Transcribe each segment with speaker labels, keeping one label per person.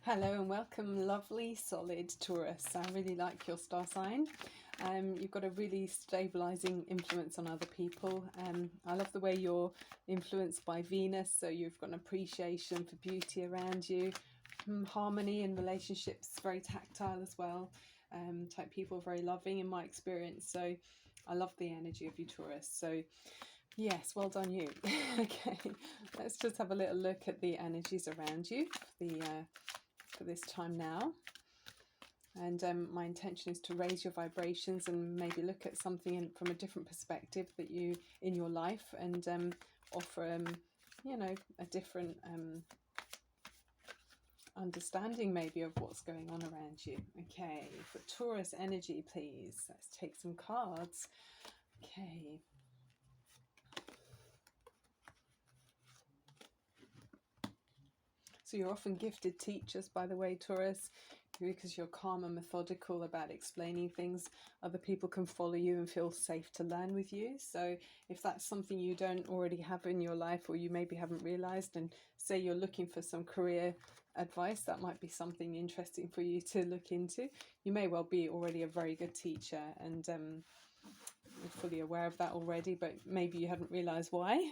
Speaker 1: Hello and welcome, lovely, solid Taurus. I really like your star sign. You've got a really stabilizing influence on other people. I love the way you're influenced by Venus, so you've got an appreciation for beauty around you. Harmony in relationships, very tactile as well. Type people, very loving in my experience. So I love the energy of you, Taurus. So yes, well done you. Okay, let's just have a little look at the energies around you for this time now. And my intention is to raise your vibrations and maybe look at something from a different perspective that you in your life, and offer a different understanding maybe of what's going on around you. Okay, for Taurus energy, please, let's take some cards. Okay. So you're often gifted teachers, by the way, Taurus, because you're calm and methodical about explaining things. Other people can follow you and feel safe to learn with you. So if that's something you don't already have in your life, or you maybe haven't realized, and say you're looking for some career advice, that might be something interesting for you to look into. You may well be already a very good teacher, and you're fully aware of that already, but maybe you hadn't realized why.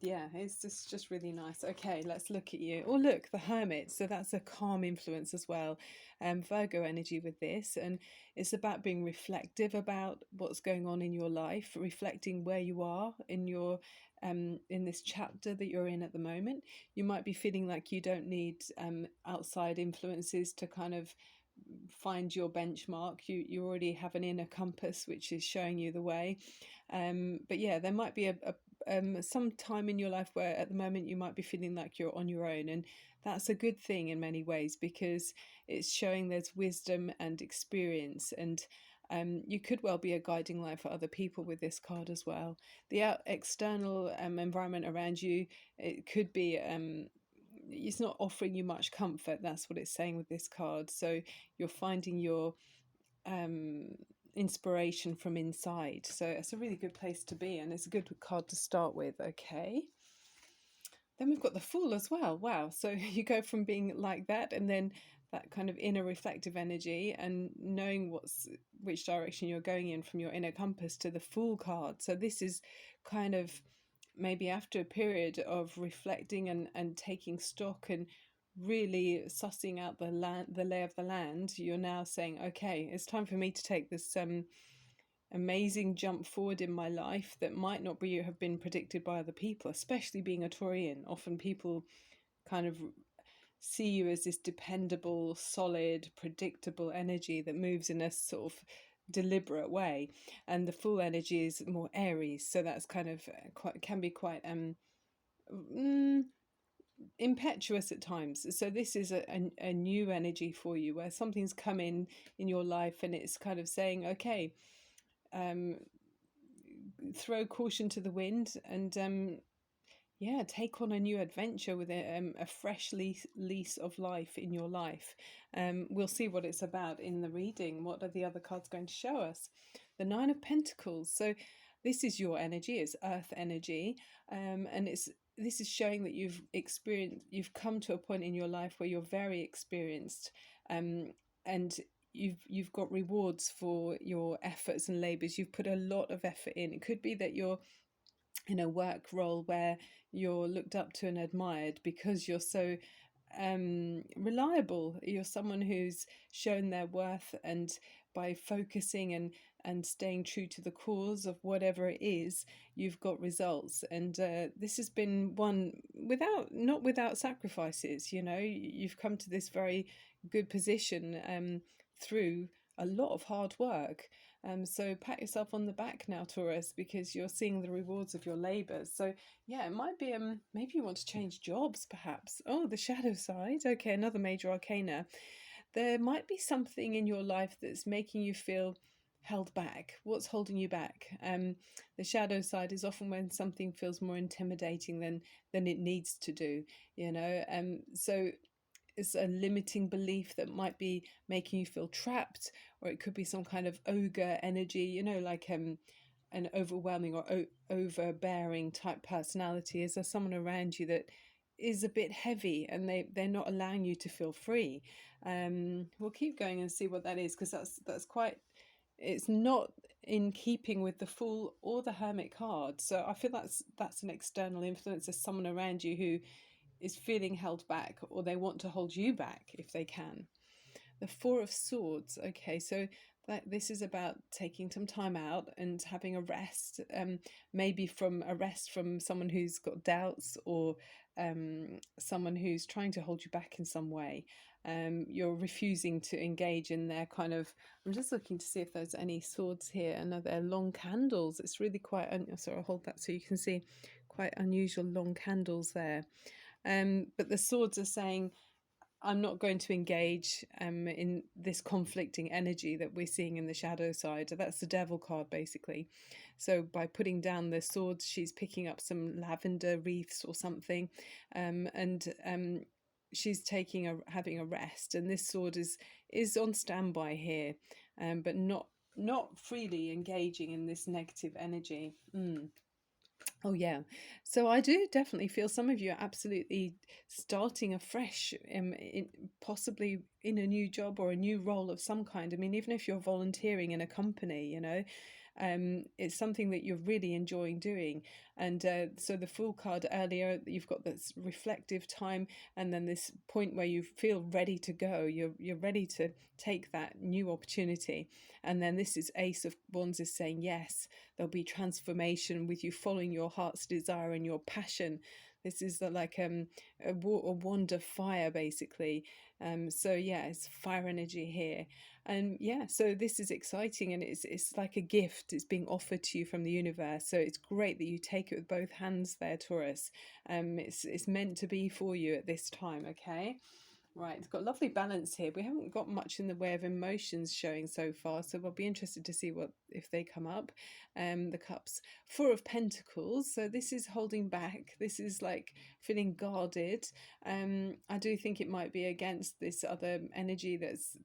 Speaker 1: Yeah, it's just really nice. Okay, let's look at you. Oh, look, the Hermit. So that's a calm influence as well. Virgo energy with this, and it's about being reflective about what's going on in your life, reflecting where you are in your in this chapter that you're in at the moment. You might be feeling like you don't need outside influences to kind of find your benchmark. You already have an inner compass which is showing you the way, but yeah, there might be some time in your life where at the moment you might be feeling like you're on your own, and that's a good thing in many ways, because it's showing there's wisdom and experience, and you could well be a guiding light for other people with this card as well. The external environment around you, it could be it's not offering you much comfort. That's what it's saying with this card. So you're finding your inspiration from inside. So it's a really good place to be, and it's a good card to start with. Okay. Then we've got the Fool as well. Wow. So you go from being like that, and then that kind of inner reflective energy, and knowing which direction you're going in from your inner compass, to the Fool card. So this is kind of maybe after a period of reflecting and taking stock and really sussing out the lay of the land, you're now saying, okay, it's time for me to take this amazing jump forward in my life that might not have been predicted by other people, especially being a Taurian. Often people kind of see you as this dependable, solid, predictable energy that moves in a sort of deliberate way, and the Fool energy is more Aries, so that's kind of can be quite impetuous at times. So this is a new energy for you, where something's come in your life and it's kind of saying, okay, throw caution to the wind, and yeah, take on a new adventure with a fresh lease of life in your life. We'll see what it's about in the reading. What are the other cards going to show us? The Nine of Pentacles. So this is your energy. It's earth energy, and this is showing that you've come to a point in your life where you're very experienced, and you've got rewards for your efforts and labors. You've put a lot of effort in. It could be that you're in a work role where you're looked up to and admired because you're so reliable. You're someone who's shown their worth, and by focusing and staying true to the cause of whatever it is, you've got results. And this has been one not without sacrifices. You've come to this very good position through a lot of hard work. So pat yourself on the back now, Taurus, because you're seeing the rewards of your labours. So yeah, it might be maybe you want to change jobs, perhaps. Oh, the shadow side. Okay, another major arcana. There might be something in your life that's making you feel held back. What's holding you back? The shadow side is often when something feels more intimidating than it needs to do. So it's a limiting belief that might be making you feel trapped, or it could be some kind of ogre energy, like an overwhelming or overbearing type personality. Is there someone around you that is a bit heavy, and they're not allowing you to feel free. We'll keep going and see what that is, because that's quite, it's not in keeping with the Fool or the Hermit card. So I feel that's an external influence. There's someone around you who is feeling held back, or they want to hold you back if they can. The Four of Swords. Okay, so this is about taking some time out and having a rest, maybe from a rest from someone who's got doubts, or someone who's trying to hold you back in some way. You're refusing to engage in their kind of, I'm just looking to see if there's any swords here, and they're long candles. It's really quite, sorry, I'll hold that so you can see, quite unusual long candles there. But the swords are saying, I'm not going to engage in this conflicting energy that we're seeing in the shadow side. That's the Devil card, basically. So by putting down the swords, she's picking up some lavender wreaths or something, and she's having a rest. And this sword is on standby here, but not freely engaging in this negative energy. Oh yeah, so I do definitely feel some of you are absolutely starting afresh, possibly in a new job or a new role of some kind. I mean, even if you're volunteering in a company, it's something that you're really enjoying doing. And so the Fool card earlier, you've got this reflective time, and then this point where you feel ready to go. You're ready to take that new opportunity. And then this is Ace of Wands is saying, yes, there'll be transformation with you following your heart's desire and your passion. This is like a wand of fire, basically. So yeah, it's fire energy here. And yeah, so this is exciting, and it's like a gift. It's being offered to you from the universe. So it's great that you take it with both hands there, Taurus. It's meant to be for you at this time, okay? Right, it's got lovely balance here. We haven't got much in the way of emotions showing so far, so we'll be interested to see if they come up. The Cups, Four of Pentacles. So this is holding back. This is like feeling guarded. I do think it might be against this other energy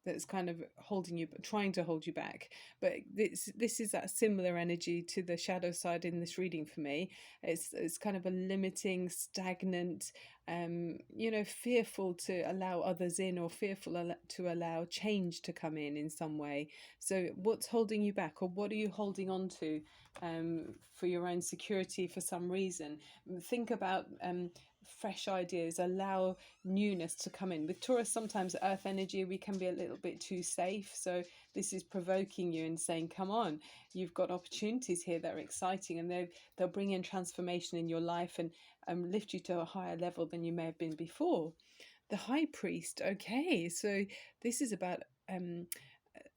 Speaker 1: that's kind of holding you, trying to hold you back. But this is that similar energy to the shadow side in this reading for me. It's kind of a limiting, stagnant, fearful to allow others in, or fearful to allow change to come in some way. So what's holding you back, or what are you holding on to for your own security for some reason? Think about fresh ideas, allow newness to come in. With Taurus, sometimes earth energy, we can be a little bit too safe. So this is provoking you and saying, come on, you've got opportunities here that are exciting, and they'll bring in transformation in your life and lift you to a higher level than you may have been before. The High Priest. Okay, so this is about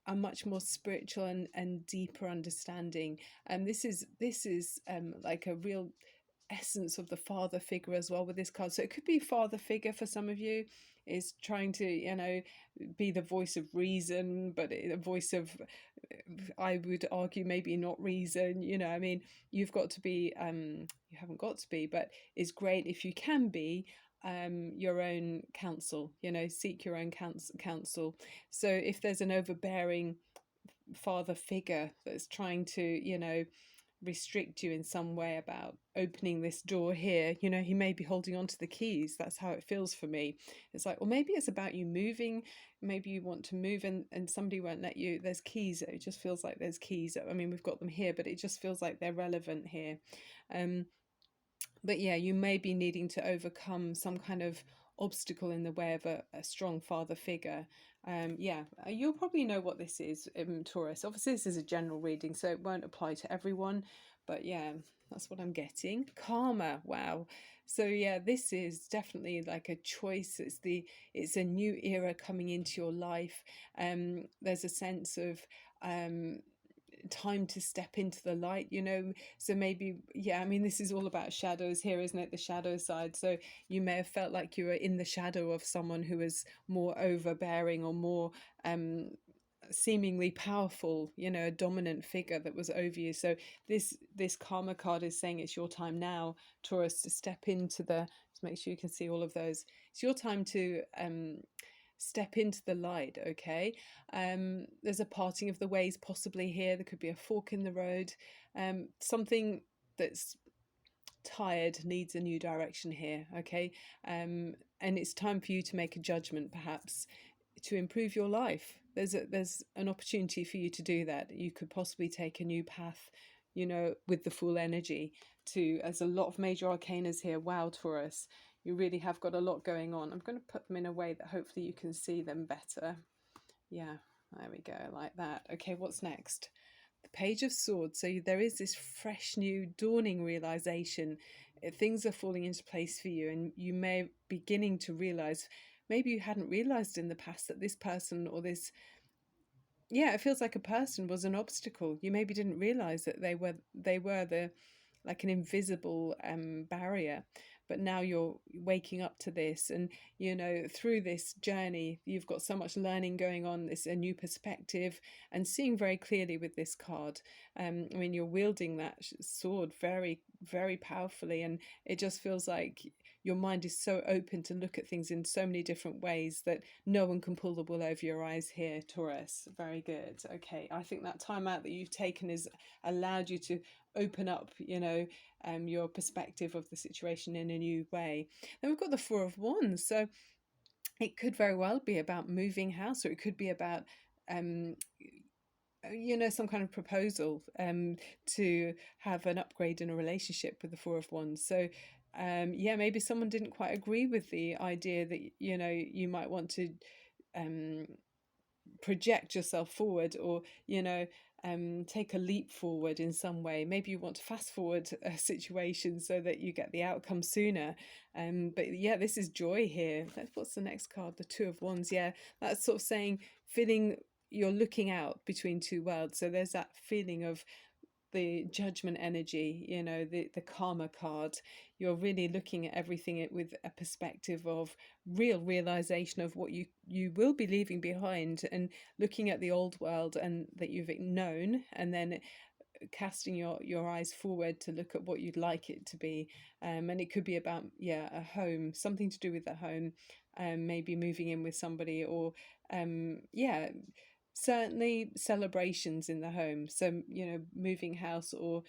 Speaker 1: a much more spiritual and deeper understanding. And this is like a real essence of the father figure as well with this card. So it could be father figure for some of you, is trying to be the voice of reason, but a voice of, I would argue, maybe not reason. I mean, you've got to be, you haven't got to be, but it's great if you can be your own counsel, seek your own counsel. So if there's an overbearing father figure that's trying to restrict you in some way about opening this door here, he may be holding on to the keys. That's how it feels for me. It's like, or maybe it's about you moving. Maybe you want to move, and somebody won't let you. There's keys. It just feels like there's keys. I mean, we've got them here, but it just feels like they're relevant here. But yeah, you may be needing to overcome some kind of obstacle in the way of a strong father figure. You'll probably know what this is, Taurus. Obviously, this is a general reading, so it won't apply to everyone. But yeah, that's what I'm getting. Karma. Wow. So yeah, this is definitely like a choice. It's a new era coming into your life. There's a sense of time to step into the light, so maybe, I mean, this is all about shadows here, isn't it? The shadow side. So you may have felt like you were in the shadow of someone who was more overbearing, or more seemingly powerful, a dominant figure that was over you. So this karma card is saying it's your time now, Taurus, to step into just make sure you can see all of those. It's your time to step into the light. Okay, there's a parting of the ways possibly here. There could be a fork in the road, something that's tired, needs a new direction here, okay? And it's time for you to make a judgment, perhaps, to improve your life. There's an opportunity for you to do that. You could possibly take a new path, you know, with the full energy to, as a lot of major arcanas here. Wow, Taurus, you really have got a lot going on. I'm going to put them in a way that hopefully you can see them better. Yeah, there we go, like that. Okay, what's next? The Page of Swords. So there is this fresh, new, dawning realization. Things are falling into place for you, and you may be beginning to realize, maybe you hadn't realized in the past, that this person or this, yeah, it feels like a person was an obstacle. You maybe didn't realize that they were the, like, an invisible barrier, but now you're waking up to this, and you know, through this journey you've got so much learning going on, this a new perspective, and seeing very clearly with this card. I mean, you're wielding that sword very, very powerfully, and it just feels like your mind is so open to look at things in so many different ways that no one can pull the wool over your eyes here, Taurus. Very good. Okay, I think that time out that you've taken has allowed you to open up, you know, your perspective of the situation in a new way. Then we've got the Four of Wands. So it could very well be about moving house, or it could be about you know, some kind of proposal to have an upgrade in a relationship with the Four of Wands. So yeah, maybe someone didn't quite agree with the idea that, you know, you might want to project yourself forward, or, you know, take a leap forward in some way. Maybe you want to fast forward a situation so that you get the outcome sooner. But yeah, this is joy here. What's the next card? The Two of Wands. Yeah, that's sort of saying, feeling you're looking out between two worlds. So there's that feeling of the judgment energy, you know, the karma card. You're really looking at everything with a perspective of real realization of what you will be leaving behind, and looking at the old world and that you've known, and then casting your eyes forward to look at what you'd like it to be. And it could be about, yeah, a home, something to do with the home, maybe moving in with somebody, or yeah, certainly celebrations in the home. So, you know, moving house, or,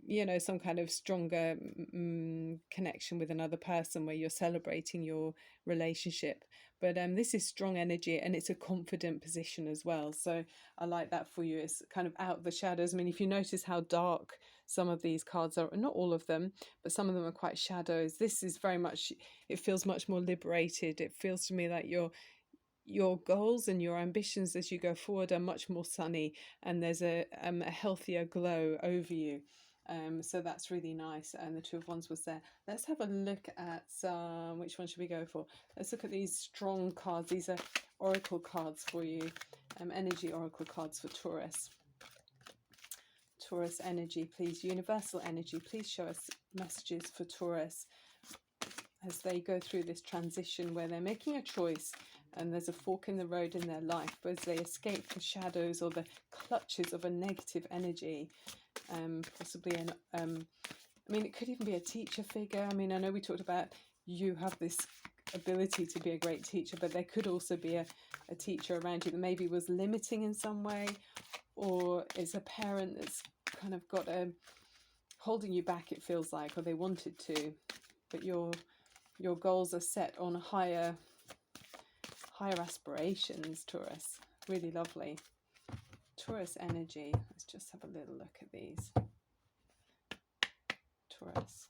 Speaker 1: you know, some kind of stronger connection with another person where you're celebrating your relationship. But this is strong energy, and it's a confident position as well. So I like that for you. It's kind of out of the shadows. I mean, if you notice how dark some of these cards are, not all of them, but some of them are quite shadows. This is very much, it feels much more liberated. It feels to me like your goals and your ambitions as you go forward are much more sunny, and there's a healthier glow over you. So that's really nice. And the Two of Wands was there. Let's have a look at which one should we go for? Let's look at these strong cards. These are oracle cards for you, energy oracle cards for Taurus. Taurus energy, please. Universal energy, please show us messages for Taurus as they go through this transition where they're making a choice, and there's a fork in the road in their life, but as they escape the shadows or the clutches of a negative energy. Possibly I mean, it could even be a teacher figure. I mean, I know we talked about you have this ability to be a great teacher, but there could also be a teacher around you that maybe was limiting in some way, or is a parent that's kind of got a holding you back, it feels like, or they wanted to, but your goals are set on higher aspirations, Taurus. Really lovely. Taurus energy. Let's just have a little look at these. Taurus.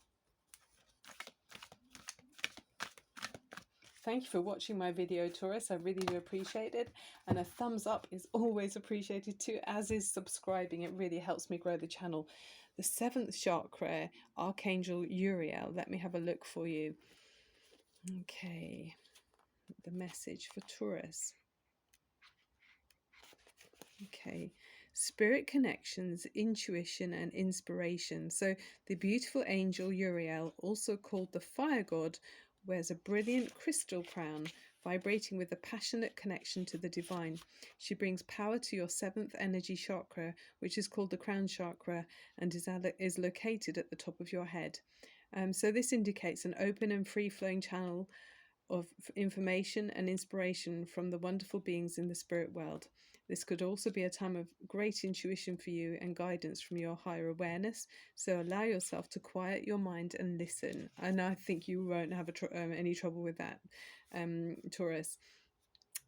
Speaker 1: Thank you for watching my video, Taurus. I really do appreciate it. And a thumbs up is always appreciated too, as is subscribing. It really helps me grow the channel. The 7th chakra, Archangel Uriel. Let me have a look for you. Okay. The message for Taurus. Okay. Spirit connections, intuition and inspiration. So the beautiful angel Uriel, also called the fire god, wears a brilliant crystal crown, vibrating with a passionate connection to the divine. She brings power to your 7th energy chakra, which is called the crown chakra, and is located at the top of your head. So this indicates an open and free-flowing channel of information and inspiration from the wonderful beings in the spirit world. This could also be a time of great intuition for you and guidance from your higher awareness. So allow yourself to quiet your mind and listen. And I think you won't have any trouble with that, Taurus.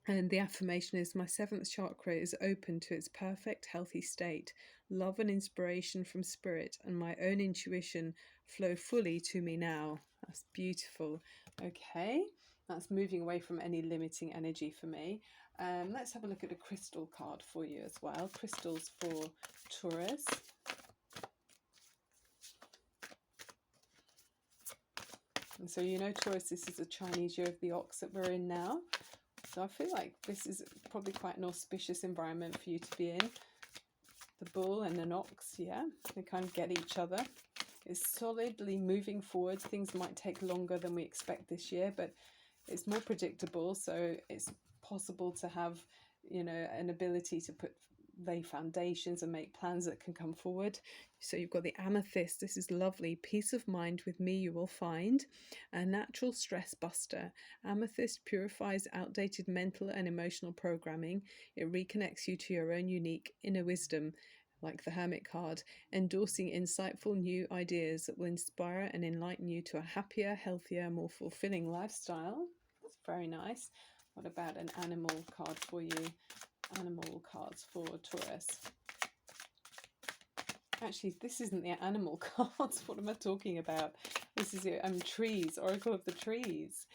Speaker 1: And the affirmation is, my seventh chakra is open to its perfect, healthy state. Love and inspiration from spirit and my own intuition flow fully to me now. That's beautiful. Okay, that's moving away from any limiting energy for me. Let's have a look at a crystal card for you as well. Crystals for Taurus. And so you know, Taurus, this is a Chinese year of the ox that we're in now. So I feel like this is probably quite an auspicious environment for you to be in. The bull and an ox, yeah, they kind of get each other. It's solidly moving forward. Things might take longer than we expect this year, but it's more predictable. So it's possible to have, you know, an ability to lay foundations and make plans that can come forward. So you've got the amethyst. This is lovely. Peace of mind with me you will find. A natural stress buster. Amethyst purifies outdated mental and emotional programming. It reconnects you to your own unique inner wisdom, like the Hermit card, endorsing insightful new ideas that will inspire and enlighten you to a happier, healthier, more fulfilling lifestyle. That's very nice. What about an animal card for you? Animal cards for Taurus. Actually, this isn't the animal cards. What am I talking about? This is your trees, Oracle of the Trees.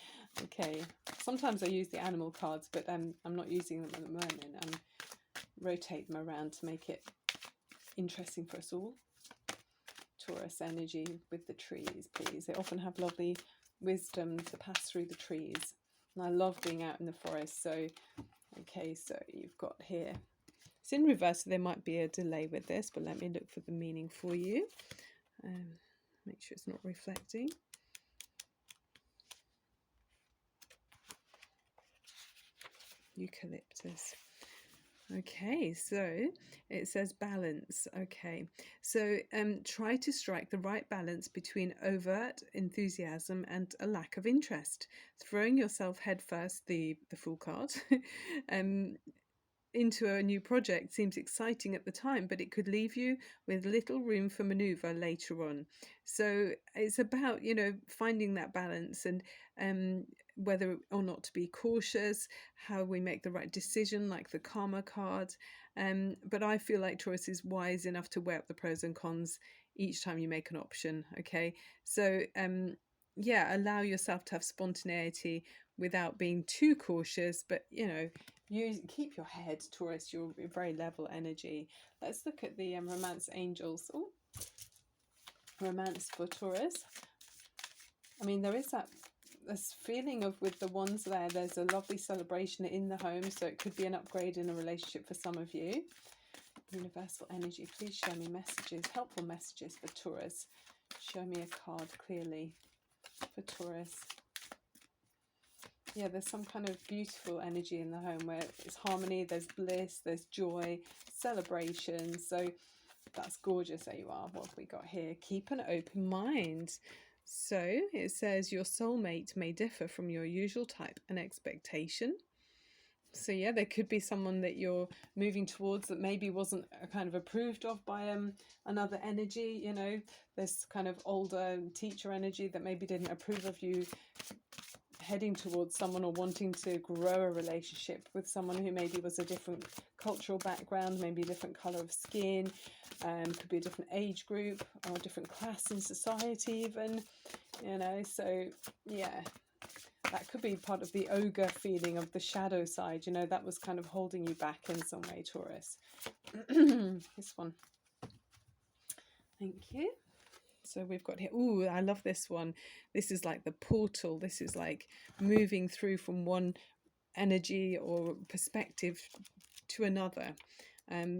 Speaker 1: Okay, sometimes I use the animal cards, but I'm not using them at the moment. I'm rotate them around to make it interesting for us all. Taurus energy with the trees, please. They often have lovely wisdom to pass through the trees. And I love being out in the forest. So, okay, so you've got here. It's in reverse, so there might be a delay with this, but let me look for the meaning for you. Make sure it's not reflecting. Eucalyptus. Okay, so it says balance. Okay, so try to strike the right balance between overt enthusiasm and a lack of interest. Throwing yourself headfirst, the Fool card, into a new project seems exciting at the time, but it could leave you with little room for maneuver later on. So it's about, you know, finding that balance and whether or not to be cautious, how we make the right decision, like the Karma card. But I feel like Taurus is wise enough to weigh up the pros and cons each time you make an option. Okay, so yeah, allow yourself to have spontaneity without being too cautious, but you know, you keep your head, Taurus. You're very level energy. Let's look at the romance angels. Oh, romance for Taurus. I mean, there is this feeling of, with the wands there, there's a lovely celebration in the home, so it could be an upgrade in a relationship for some of you. Universal energy, please show me messages, helpful messages for Taurus. Show me a card clearly for Taurus. Yeah, there's some kind of beautiful energy in the home where it's harmony, there's bliss, there's joy, celebration. So that's gorgeous. There you are. What have we got here? Keep an open mind. So it says your soulmate may differ from your usual type and expectation. So yeah, there could be someone that you're moving towards that maybe wasn't kind of approved of by another energy. You know, there's kind of older teacher energy that maybe didn't approve of you heading towards someone or wanting to grow a relationship with someone who maybe was a different cultural background, maybe a different color of skin, could be a different age group or a different class in society even, you know. So yeah, that could be part of the ogre feeling of the shadow side, you know, that was kind of holding you back in some way, Taurus. This one. Thank you. So we've got here, ooh, I love this one. This is like the portal. This is like moving through from one energy or perspective to another.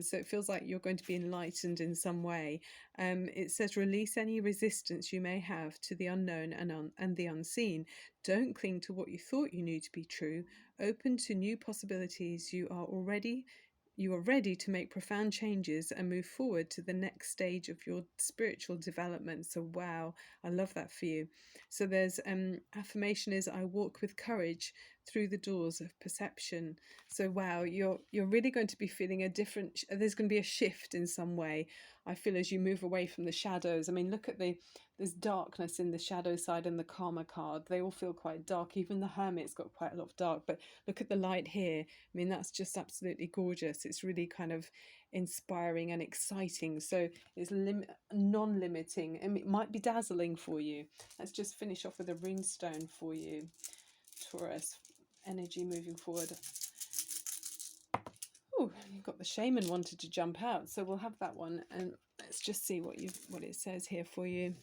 Speaker 1: So it feels like you're going to be enlightened in some way. It says, release any resistance you may have to the unknown and the unseen. Don't cling to what you thought you knew to be true. Open to new possibilities. You are ready to make profound changes and move forward to the next stage of your spiritual development. So wow, I love that for you. So there's affirmation is, I walk with courage through the doors of perception. So wow, you're really going to be feeling a different, there's going to be a shift in some way, I feel, as you move away from the shadows. I mean, look at there's darkness in the shadow side and the karma card. They all feel quite dark. Even the hermit's got quite a lot of dark, but look at the light here. I mean, that's just absolutely gorgeous. It's really kind of inspiring and exciting. So it's non-limiting, and it might be dazzling for you. Let's just finish off with a runestone for you, Taurus. Energy moving forward. Oh, you've got the shaman wanted to jump out, so we'll have that one, and let's just see what it says here for you.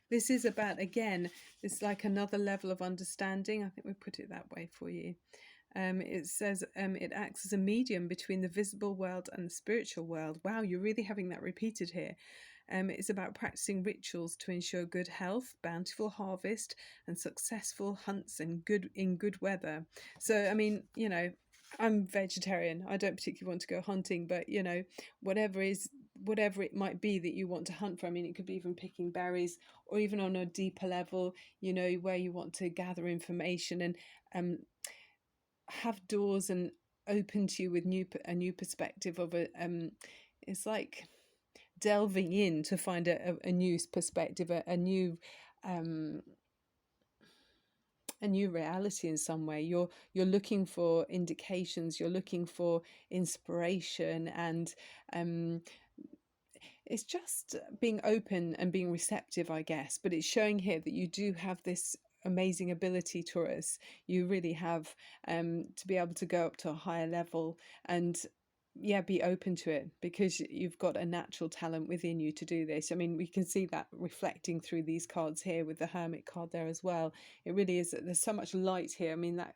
Speaker 1: This is about, again, it's like another level of understanding. I think we put it that way for you. It says it acts as a medium between the visible world and the spiritual world. Wow, you're really having that repeated here. It's about practicing rituals to ensure good health, bountiful harvest, and successful hunts in good weather. So, I mean, you know, I'm vegetarian. I don't particularly want to go hunting, but you know, whatever it might be that you want to hunt for. I mean, it could be even picking berries, or even on a deeper level, you know, where you want to gather information and have doors and open to you with a new perspective of a it's like delving in to find a new perspective, a new reality in some way. You're looking for indications, you're looking for inspiration, and it's just being open and being receptive, I guess. But it's showing here that you do have this amazing ability, Taurus. You really have, to be able to go up to a higher level and yeah, be open to it, because you've got a natural talent within you to do this. I mean, we can see that reflecting through these cards here with the Hermit card there as well. It really is, there's so much light here. I mean, that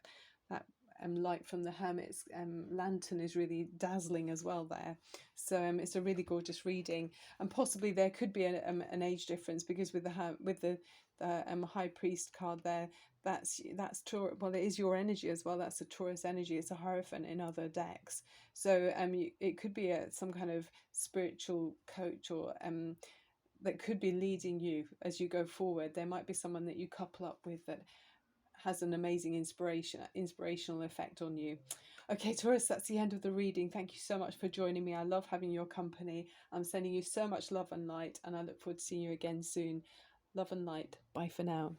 Speaker 1: light from the Hermit's lantern is really dazzling as well there. So it's a really gorgeous reading, and possibly there could be an age difference, because with the High Priest card there, that's Taurus. Well, it is your energy as well. That's a Taurus energy. It's a Hierophant in other decks. So it could be some kind of spiritual coach, or that could be leading you as you go forward. There might be someone that you couple up with that has an amazing inspirational effect on you. Okay, Taurus, that's the end of the reading. Thank you so much for joining me. I love having your company. I'm sending you so much love and light, and I look forward to seeing you again soon. Love and light. Bye for now.